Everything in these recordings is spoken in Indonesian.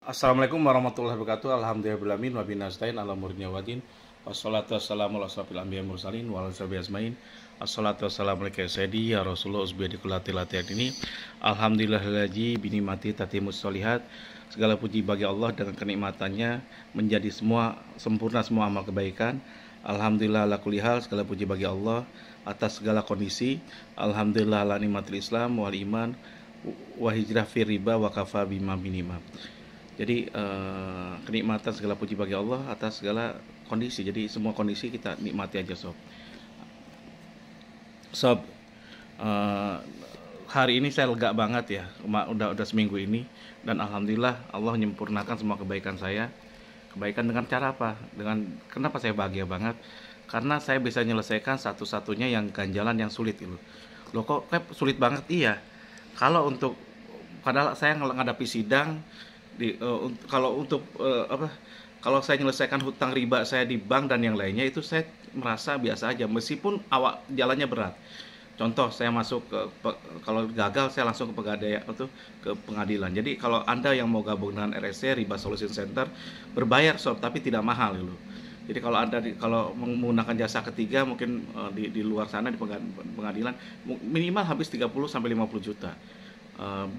Assalamualaikum warahmatullahi wabarakatuh. Alhamdulillahirabbil wa bihi nasta'in ala umuri dunya waddin. Wassalatu wassalamu ala asrofil anbiya'i mursalin wa ala sahbihi ajmain. Assalatu wassalamu alayka ya sayyidi ya Rasulullah usbiyadi kulati latihan ini. Alhamdulillahillazi binikmati tatimus sholihat. Segala puji bagi Allah, dengan kenikmatannya menjadi semua sempurna semua amal kebaikan. Alhamdulillah ala kulli hal, segala puji bagi Allah atas segala kondisi. Alhamdulillah ala nikmatil Islam wal iman wa hijrah fi riba wa kafa bima binima. Jadi kenikmatan segala puji bagi Allah atas segala kondisi. Jadi semua kondisi kita nikmati aja sob. Sob, hari ini saya lega banget ya. Udah seminggu ini dan alhamdulillah Allah menyempurnakan semua kebaikan saya. Kebaikan dengan cara apa? Kenapa saya bahagia banget? Karena saya bisa menyelesaikan satu-satunya yang ganjalan yang sulit itu. Loh kok sulit banget? Iya. Padahal saya menghadapi sidang kalau saya menyelesaikan hutang riba saya di bank dan yang lainnya itu saya merasa biasa aja meskipun jalannya berat. Contoh saya masuk kalau gagal saya langsung ke pengadilan. Jadi kalau Anda yang mau gabung dengan RSC Riba Solution Center berbayar sob tapi tidak mahal gitu. Jadi kalau Anda kalau menggunakan jasa ketiga mungkin di luar sana di pengadilan minimal habis 30 sampai 50 juta.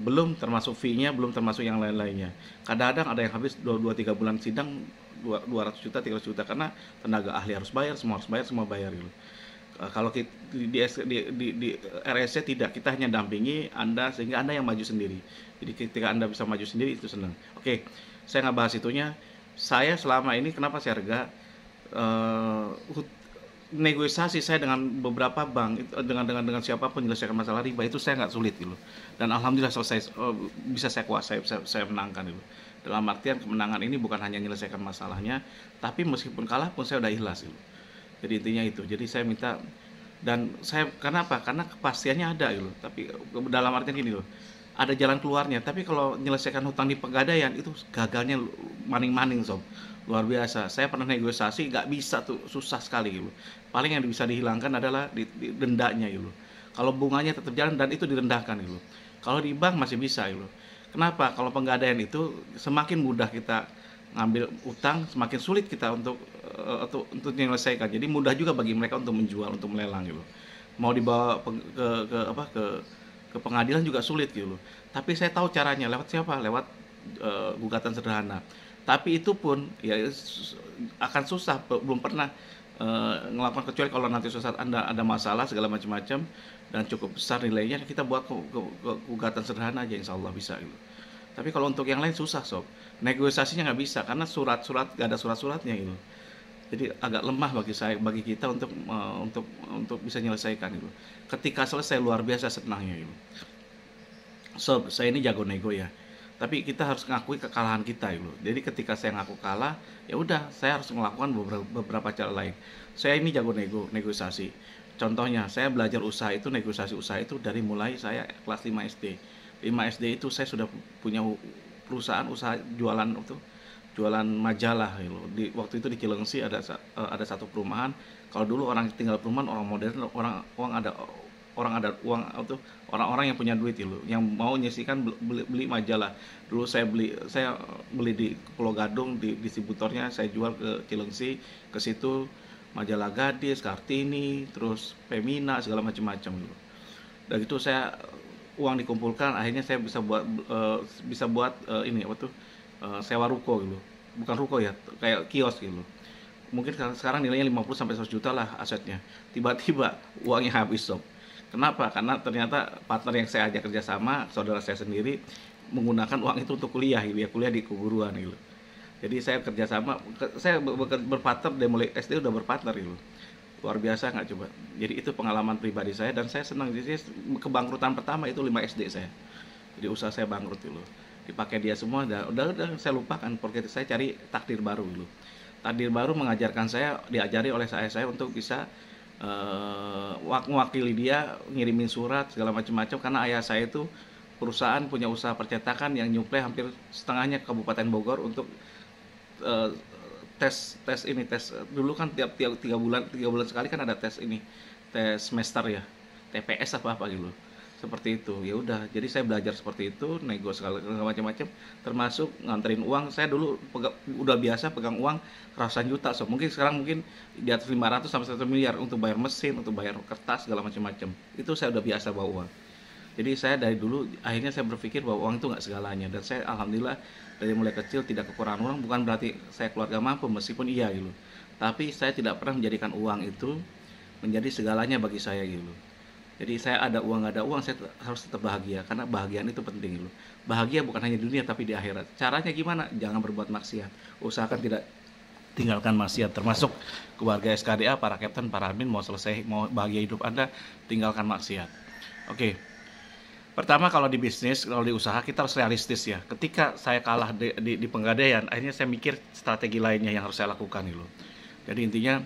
Belum termasuk fee-nya, belum termasuk yang lain-lainnya. Kadang-kadang ada yang habis 2-3 bulan sidang 200 juta, 300 juta karena tenaga ahli harus bayar, semua bayar gitu. Kalau di RSC tidak, kita hanya dampingi Anda sehingga Anda yang maju sendiri. Jadi ketika Anda bisa maju sendiri itu senang. Oke, saya nggak bahas itunya. Saya selama ini kenapa saya rega? Negosiasi saya dengan beberapa bank dengan siapapun menyelesaikan masalah riba itu saya nggak sulit gitu, dan alhamdulillah selesai, bisa saya kuasai, saya menangkan itu. Dalam artian kemenangan ini bukan hanya menyelesaikan masalahnya, tapi meskipun kalah pun saya udah ikhlas gitu. Jadi intinya itu. Jadi saya minta, dan saya karena apa? Karena kepastiannya ada gitu. Tapi dalam artian gini loh, ada jalan keluarnya. Tapi kalau menyelesaikan hutang di pegadaian itu gagalnya maning-maning sob. Luar biasa. Saya pernah negosiasi nggak bisa tuh, susah sekali gitu. Paling yang bisa dihilangkan adalah di dendanya gitu. Kalau bunganya tetap jalan dan itu direndahkan gitu. Kalau di bank masih bisa gitu. Kenapa? Kalau penggadaian itu semakin mudah kita ngambil utang, semakin sulit kita untuk menyelesaikan. Jadi mudah juga bagi mereka untuk menjual, untuk melelang gitu. Mau dibawa ke pengadilan juga sulit gitu. Tapi saya tahu caranya, lewat siapa? Lewat gugatan sederhana. Tapi itu pun ya akan susah, belum pernah ngelakukan, kecuali kalau nanti suatu saat Anda ada masalah segala macam-macam dan cukup besar nilainya, kita buat gugatan sederhana aja, insya Allah bisa gitu. Tapi kalau untuk yang lain susah sob, negosiasinya nggak bisa karena surat-surat nggak ada surat-suratnya gitu. Jadi agak lemah bagi kita untuk bisa menyelesaikan itu. Ketika selesai luar biasa senangnya gitu. Sob, saya ini jago nego ya. Tapi kita harus mengakui kekalahan kita gitu. Jadi ketika saya ngaku kalah, ya udah saya harus melakukan beberapa cara lain. Saya ini jago negosiasi. Contohnya, saya belajar usaha itu, negosiasi usaha itu dari mulai saya kelas 5 SD. 5 SD itu saya sudah punya perusahaan usaha jualan majalah gitu. Waktu itu di Cilengsi ada satu perumahan. Kalau dulu orang tinggal perumahan, orang modern, orang-orang yang punya duit itu, yang mau nyisikan beli majalah. Dulu saya beli di Pulau Gadung, di distributornya saya jual ke Cilengsi, ke situ majalah Gadis, Kartini, terus Femina, segala macam-macam gitu. Dan itu saya uang dikumpulkan, akhirnya saya bisa buat sewa ruko gitu. Bukan ruko ya, kayak kios gitu. Mungkin sekarang nilainya 50 sampai 100 juta lah asetnya. Tiba-tiba uangnya habis sob. Kenapa? Karena ternyata partner yang saya ajak kerjasama, saudara saya sendiri, menggunakan uang itu untuk kuliah gitu ya, kuliah di keguruan gitu. Jadi saya kerjasama, saya berpartner dari mulai SD udah berpartner gitu. Luar biasa nggak coba. Jadi itu pengalaman pribadi saya dan saya senang. Jadi kebangkrutan pertama itu 5 SD saya. Jadi usaha saya bangkrut dulu. Dipakai dia semua, udah saya lupakan. Porque saya cari takdir baru dulu. Takdir baru mengajarkan saya, diajari oleh saya untuk bisa mewakili dia, ngirimin surat segala macam-macam, karena ayah saya itu perusahaan punya usaha percetakan yang nyuplai hampir setengahnya Kabupaten Bogor untuk tes dulu kan tiap 3 bulan sekali kan ada tes semester ya, TPS apa gitu. seperti itu. Ya udah, jadi saya belajar seperti itu, nego segala macam-macam, termasuk nganterin uang. Saya dulu udah biasa pegang uang ratusan juta, so mungkin sekarang mungkin di atas 500 sampai 1 miliar untuk bayar mesin, untuk bayar kertas segala macam-macam. Itu saya udah biasa bawa uang. Jadi saya dari dulu akhirnya saya berpikir bahwa uang itu nggak segalanya, dan saya alhamdulillah dari mulai kecil tidak kekurangan uang. Bukan berarti saya keluarga mampu, meskipun iya gitu, tapi saya tidak pernah menjadikan uang itu menjadi segalanya bagi saya gitu. Jadi saya ada uang nggak ada uang, saya harus tetap bahagia, karena bahagian itu penting gitu. Bahagia bukan hanya di dunia tapi di akhirat. Caranya gimana? Jangan berbuat maksiat. Usahakan tidak tinggalkan maksiat, termasuk keluarga SKDA, para kapten, para admin, mau selesai, mau bahagia hidup Anda, tinggalkan maksiat. Oke. Pertama, kalau di bisnis, kalau di usaha, kita harus realistis ya. Ketika saya kalah di penggadaian, akhirnya saya mikir strategi lainnya yang harus saya lakukan gitu. Jadi intinya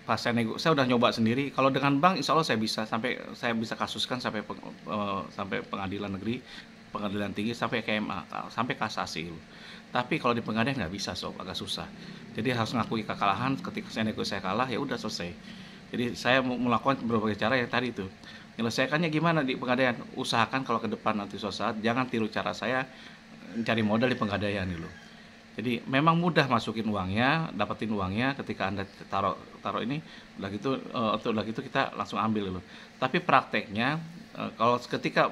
pas saya udah nyoba sendiri. Kalau dengan bank, insya Allah saya bisa kasuskan sampai pengadilan negeri, pengadilan tinggi, sampai ke MA, sampai kasasi gitu. Tapi kalau di penggadaian nggak bisa, sob, agak susah. Jadi harus ngakui kekalahan. Ketika saya kalah, ya udah selesai. Jadi saya melakukan berbagai cara yang tadi itu. Menyelesaikannya gimana di penggadaian? Usahakan kalau ke depan nanti suatu saat jangan tiru cara saya mencari modal di penggadaian dulu. Jadi memang mudah masukin uangnya, dapetin uangnya ketika Anda taruh ini, udah gitu kita langsung ambil dulu. Tapi prakteknya kalau ketika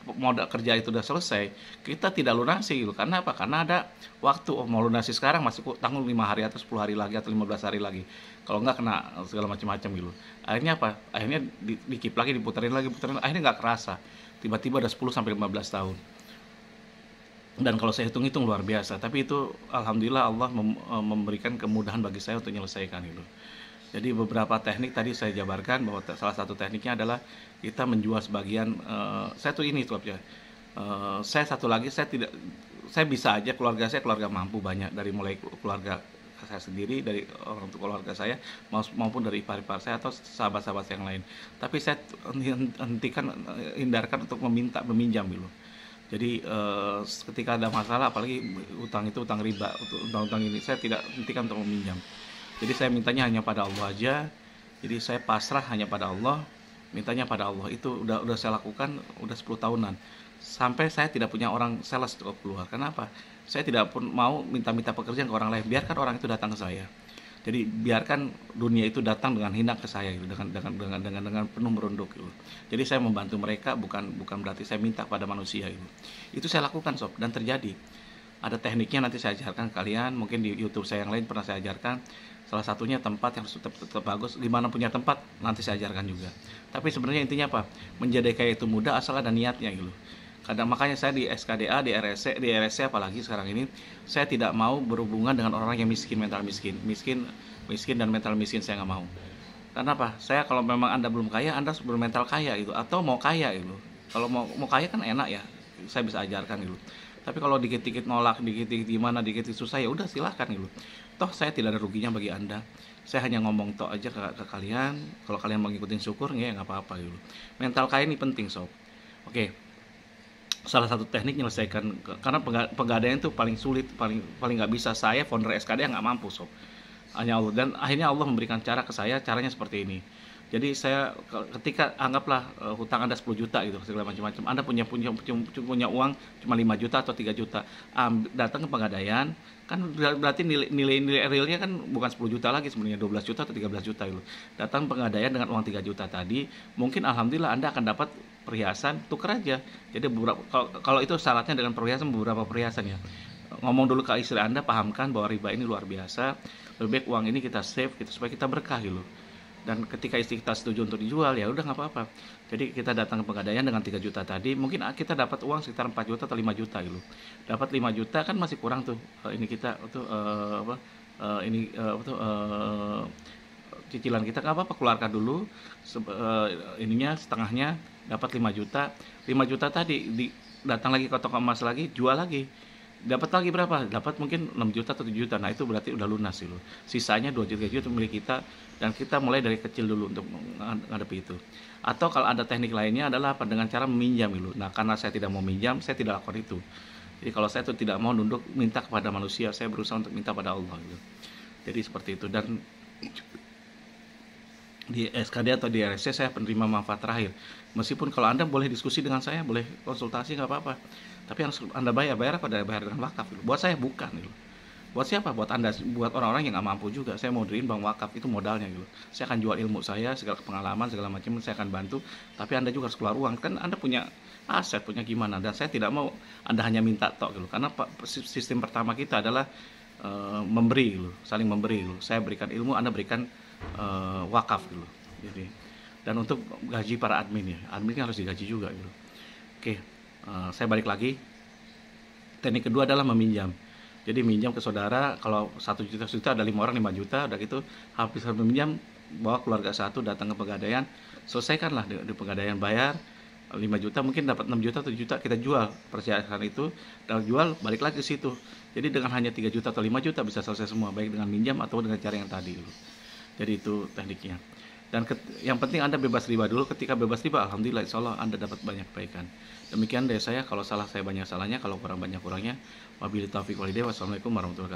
modal kerja itu udah selesai, kita tidak lunasi gitu. Karena apa? Karena ada waktu. Mau lunasi sekarang masih tanggung 5 hari atau 10 hari lagi atau 15 hari lagi. Kalau nggak kena segala macam-macam gitu. Akhirnya apa? Akhirnya dikip lagi, diputerin lagi, akhirnya nggak kerasa. Tiba-tiba ada 10 sampai 15 tahun. Dan kalau saya hitung-hitung luar biasa. Tapi itu alhamdulillah Allah memberikan kemudahan bagi saya untuk menyelesaikan itu. Jadi beberapa teknik tadi saya jabarkan, bahwa salah satu tekniknya adalah kita menjual sebagian. Saya tuh ini tuh ya. Saya satu lagi, saya bisa aja, keluarga saya keluarga mampu banyak, dari mulai keluarga saya sendiri, dari orang tua keluarga saya, maupun dari ipar-ipar saya atau sahabat-sahabat yang lain. Tapi saya hindarkan untuk meminjam dulu. Jadi ketika ada masalah, apalagi utang itu utang riba, utang ini, saya tidak hentikan untuk meminjam. Jadi saya mintanya hanya pada Allah aja. Jadi saya pasrah hanya pada Allah, mintanya pada Allah. Itu udah saya lakukan udah 10 tahunan. Sampai saya tidak punya orang sales untuk keluar. Kenapa? Saya tidak pun mau minta pekerjaan ke orang lain. Biarkan orang itu datang ke saya. Jadi biarkan dunia itu datang dengan hina ke saya gitu, dengan penuh merunduk gitu. Jadi saya membantu mereka, bukan berarti saya minta pada manusia gitu. Itu saya lakukan, sob, dan terjadi. Ada tekniknya, nanti saya ajarkan ke kalian. Mungkin di YouTube saya yang lain pernah saya ajarkan. Salah satunya tempat yang harus tetap bagus. Gimana punya tempat, nanti saya ajarkan juga. Tapi sebenarnya intinya apa? Menjadi kaya itu mudah asal ada niatnya gitu. Kadang makanya saya di SKDA, di RSC apalagi sekarang ini, saya tidak mau berhubungan dengan orang yang miskin dan mental miskin, saya nggak mau. Karena apa? Saya kalau memang Anda belum kaya, Anda harus bermental kaya gitu, atau mau kaya gitu. Kalau mau kaya kan enak ya, saya bisa ajarkan gitu. Tapi kalau dikit-dikit nolak, dikit-dikit gimana, dikit-dikit susah, ya udah silahkan gitu. Toh saya tidak ada ruginya bagi Anda. Saya hanya ngomong toh aja ke kalian. Kalau kalian mau ngikutin, syukur, ya nggak apa-apa gitu. Mental kaya ini penting, sob. Oke. Salah satu teknik menyelesaikan, karena penggadaian itu paling sulit, paling nggak bisa. Saya founder SKD nggak mampu, sob. Hanya Allah. Dan akhirnya Allah memberikan cara ke saya. Caranya seperti ini. Jadi saya ketika anggaplah hutang Anda 10 juta gitu, segala macam-macam. Anda punya uang cuma 5 juta atau 3 juta. Datang ke penggadaian, kan berarti nilai realnya kan bukan 10 juta lagi, sebenarnya 12 juta atau 13 juta gitu. Datang penggadaian dengan uang 3 juta tadi, mungkin alhamdulillah Anda akan dapat perhiasan, tuker aja. Jadi kalau itu syaratnya dengan perhiasan, beberapa perhiasan ya. Ngomong dulu ke istri Anda, pahamkan bahwa riba ini luar biasa. Lebih baik uang ini kita save gitu, supaya kita berkah gitu. Dan ketika istri kita setuju untuk dijual, ya udah nggak apa-apa. Jadi kita datang ke penggadaian dengan 3 juta tadi, mungkin kita dapat uang sekitar 4 juta atau 5 juta gitu. Dapat 5 juta kan masih kurang tuh. Ini kita tuh cicilan kita, nggak apa-apa, keluarkan dulu ininya setengahnya, dapat 5 juta. 5 juta tadi datang lagi ke toko emas lagi, jual lagi. Dapat lagi berapa? Dapat mungkin 6 juta atau 7 juta. Nah, itu berarti udah lunas gitu. Sisanya 2 juta itu milik kita, dan kita mulai dari kecil dulu untuk menghadapi itu. Atau kalau ada teknik lainnya adalah apa? Dengan cara meminjam gitu. Nah, karena saya tidak mau minjam, saya tidak lakukan itu. Jadi kalau saya tuh tidak mau nunduk minta kepada manusia, saya berusaha untuk minta pada Allah gitu. Jadi seperti itu. Dan di SKD atau di RSC saya penerima manfaat terakhir. Meskipun kalau Anda boleh diskusi dengan saya, boleh konsultasi nggak apa-apa. Tapi yang Anda bayar pada bayar dengan wakaf. Gitu. Buat saya bukan. Gitu. Buat siapa? Buat Anda, buat orang-orang yang nggak mampu juga. Saya mau diriin bank wakaf itu modalnya gitu. Saya akan jual ilmu saya, segala pengalaman, segala macam saya akan bantu. Tapi Anda juga harus keluar uang. Kan Anda punya aset, punya gimana. Dan saya tidak mau Anda hanya minta tok gitu. Karena sistem pertama kita adalah memberi gitu, saling memberi gitu. Saya berikan ilmu, Anda berikan wakaf gitu. Jadi dan untuk gaji para admin ya, admin kan harus digaji juga gitu. Oke, saya balik lagi. Teknik kedua adalah meminjam. Jadi minjam ke saudara, kalau 1 juta ada 5 orang 5 juta, udah gitu habis meminjam, bawa keluarga satu datang ke Pegadaian, selesaikanlah di Pegadaian, bayar 5 juta, mungkin dapat 6 juta 7 juta, kita jual perhiasan itu, dan jual balik lagi ke situ. Jadi dengan hanya 3 juta atau 5 juta bisa selesai semua, baik dengan minjam atau dengan cara yang tadi. Jadi itu tekniknya. Dan yang penting Anda bebas riba dulu. Ketika bebas riba, alhamdulillah insya Allah Anda dapat banyak kebaikan. Demikian dari saya. Kalau salah saya banyak salahnya, kalau kurang banyak kurangnya. Wabillahi taufiq walhidayah. Wassalamualaikum warahmatullahi wabarakatuh.